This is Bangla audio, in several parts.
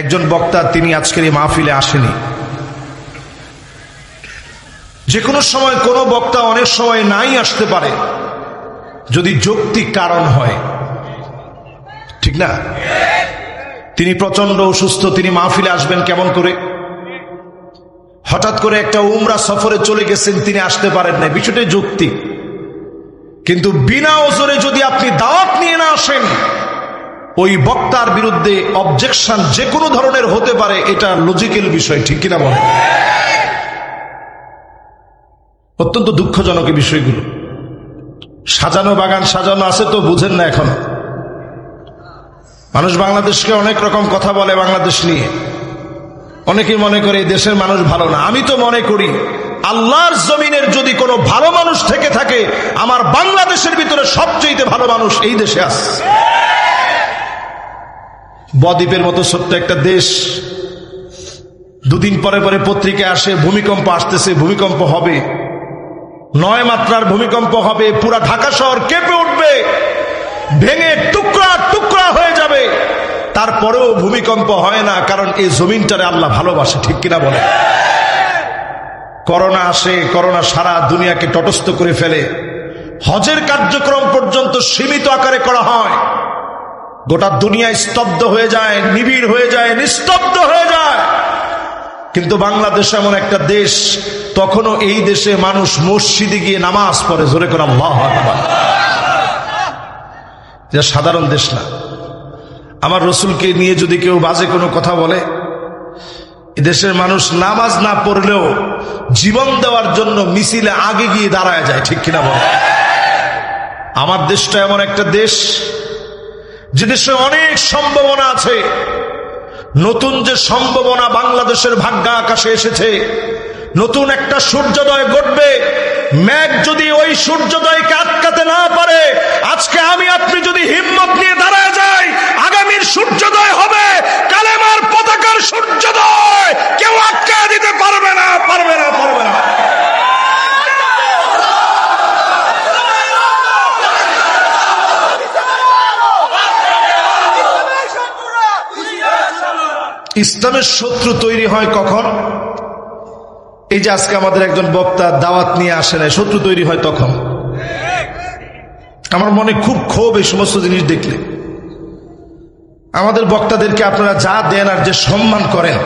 একজন বক্তা, তিনি আজকের এই মাহফিলে আসেনি। যে কোনো সময় কোনো বক্তা অনেক সময় নাই আসতে পারে, যদি যৌক্তিক কারণ হয়, ঠিক না? তিনি প্রচন্ড অসুস্থ, তিনি মাহফিলে আসবেন কেমন করে? হঠাৎ করে একটা উমরা সফরে চলে গেছেন, তিনি আসতে পারেন না, বিষয়টা যৌক্তিক। কিন্তু বিনা ওজরে যদি আপনি দাওয়াত নিয়ে না আসেন, ওই বক্তার বিরুদ্ধে অবজেকশন যে কোনো ধরনের হতে পারে, এটা লজিক্যাল বিষয়, ঠিক কিনা বলে? অত্যন্ত দুঃখজনক এই বিষয়গুলো। সাজানো বাগান সাজানো আছে তো, বুঝেন না এখন। মানুষ বাংলাদেশকে অনেক রকম কথা বলে বাংলাদেশ নিয়ে, অনেকেই মনে করে এই দেশের মানুষ ভালো না। আমি তো মনে করি আল্লাহর জমিনের যদি কোনো ভালো মানুষ থেকে থাকে, আমার বাংলাদেশের ভিতরে সবচেয়ে ভালো মানুষ এই দেশে আছে। বদ্বীপের মতো ছোট্ট একটা দেশ, দুদিন পরে পরে পত্রিকা আসে ভূমিকম্প আসতেছে, ভূমিকম্প হবে, 9 মাত্রার ভূমিকম্প হবে, পুরা ঢাকা শহর কেঁপে উঠবে, ভেঙে টুকরা টুকরা হয়ে যাবে। তারপরেও ভূমিকম্প হয় না, কারণ এই জমিনটারে আল্লাহ ভালোবাসে, ঠিক কিনা বলে? করোনা আসে, করোনা সারা দুনিয়াকে তটস্থ করে ফেলে। হজের কার্যক্রম পর্যন্ত সীমিত আকারে করা হয়, গোটা দুনিয়া স্তব্ধ হয়ে যায়, নিবিড় হয়ে যায়, নিস্তব্ধ হয়ে যায়। কিন্তু বাংলাদেশ এমন একটা দেশ, তখনও এই দেশে মানুষ মসজিদে গিয়ে নামাজ পড়ে, জোরে করে আল্লাহু আকবার। এটা সাধারণ দেশ না। আমার রসুলকে নিয়ে যদি কেউ বাজে কোনো কথা বলে, এদেশের মানুষ নামাজ না পড়লেও জীবন দেওয়ার জন্য মিছিলে আগে গিয়ে দাঁড়ায় যায়, ঠিক কিনা বলে? আমার দেশটা এমন একটা দেশ, যে দেশে অনেক সম্ভাবনা আছে। নতুন যে সম্ভাবনা বাংলাদেশের ভাগ্য আকাশে এসেছে, নতুন একটা সূর্যোদয় ঘটবে। মেঘ যদি ওই সূর্যোদয়কে আটকাতে না পারে, আজকে আমি আপনি যদি হিম্মত নিয়ে দাঁড়ায় যাই, আগামীর সূর্যোদয় হবে কালেমার পতাকার সূর্যোদয়। কেউ আটকায় দিতে পারবে না, পারবে না, পারবে না। ইসলামের শত্রু তৈরি হয় কখন? এই যে আজকে আমাদের একজন বক্তা দাওয়াত নিয়ে আসে না, শত্রু তৈরি হয় তখন। আমার মনে খুব ক্ষোভ এই সমস্ত জিনিস দেখলে। আমাদের বক্তাদেরকে আপনারা যা দেন আর যে সম্মান করেন,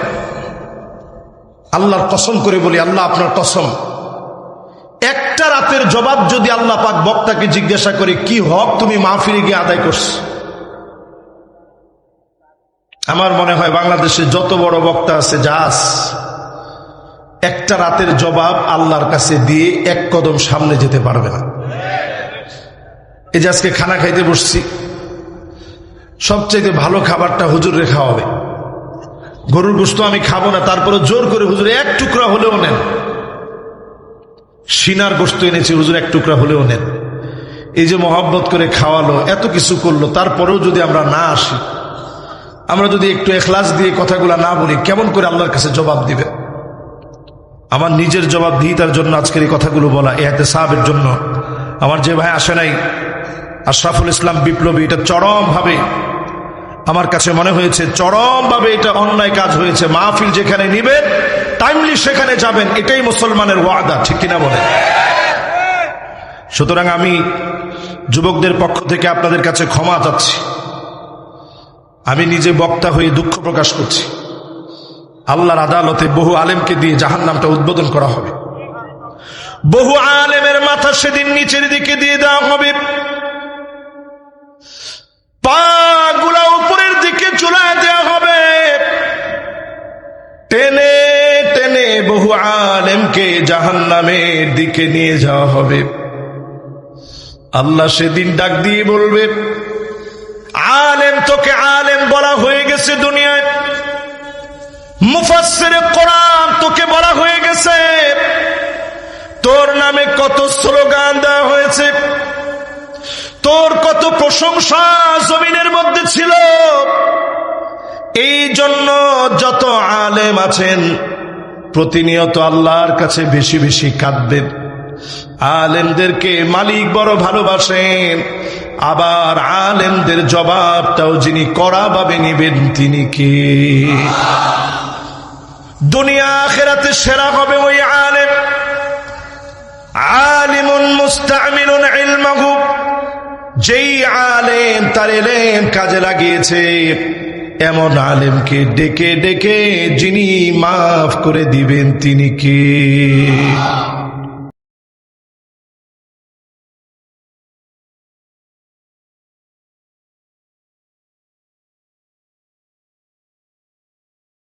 আল্লাহর কসম করে বলি, আল্লাহ আপনার কসম, একটা রাতের জবাব যদি আল্লাহ পাক বক্তাকে জিজ্ঞাসা করে কি হক তুমি মাহফিলে গিয়ে আদায় করছো, আমার মনে হয় বাংলাদেশে যত বড় বক্তা আছে, জাস একটা রাতের জবাব আল্লাহর কাছে দিয়ে এক কদম সামনে যেতে পারবে না। এই যে আজকে খানা খাইতে বসছি, সবচেয়ে ভালো খাবারটা হুজুরে খাওয়াবে। গরুর গোশত আমি খাবো না, তারপরে জোর করে হুজুরে এক টুকরা হলেও নেন। সিনার গোশত এনেছি, হুজুর এক টুকরা হলেও নেন। এই যে মহব্বত করে খাওয়ালো, এত কিছু করলো, তারপরেও যদি আমরা না আসি, আমরা যদি একটু এখলাস দিয়ে কথাগুলা না বলি, কেমন করে আল্লাহর কাছে জবাব দিবে? আমার নিজের জবাবদিহিতার জন্য আজকের এই কথাগুলো বলা, ইহতেসাবের জন্য। আমার যে ভাই আসে নাই, আশরাফুল ইসলাম বিপ্লবী, এটা চরমভাবে আমার কাছে মনে হয়েছে, চরমভাবে এটা অন্যায় কাজ হয়েছে। মাহফিল যেখানে নিবেন, টাইমলি সেখানে যাবেন, এটাই মুসলমানের ওয়াদা, ঠিক কিনা বলে? সুতরাং আমি যুবকদের পক্ষ থেকে আপনাদের কাছে ক্ষমা চাচ্ছি। আমি নিজে বক্তা হয়ে দুঃখ প্রকাশ করছি। আল্লাহর আদালতে বহু আলেমকে দিয়ে জাহান্নামটা উদ্বোধন করা হবে। বহু আলেমের মাথা সেদিন নিচের দিকে দিয়ে দেওয়া হবে, পাগুলা উপরের দিকে চুলায় দেওয়া হবে। টেনে টেনে বহু আলেমকে জাহান্নামের দিকে নিয়ে যাওয়া হবে। আল্লাহ সেদিন ডাক দিয়ে বলবে, আলেম তোকে আলেম বলা হয়ে গেছে দুনিয়ায়, মুফাসসিরে কোরআন তোকে বলা হয়ে গেছে, তোর নামে কত স্লোগান দেওয়া হয়েছে, তোর কত প্রশংসা জমিনের মধ্যে ছিল। এই জন্য যত আলেম আছেন প্রতিনিয়ত আল্লাহর কাছে বেশি বেশি কাঁদবেন। আলেমদেরকে মালিক বড় ভালোবাসেন, আবার আলেমদের জবাবটাও যিনি কড়াভাবে নিবেন তিনি কে? দুনিয়া আখিরাতে সেরা হবে ওই আলেম, আলিমুন মুস্তামিলুন ইলমাহু, যেই আলেম তার ইলম কাজে লাগিয়েছে, এমন আলেমকে ডেকে ডেকে যিনি মাফ করে দিবেন তিনি কে?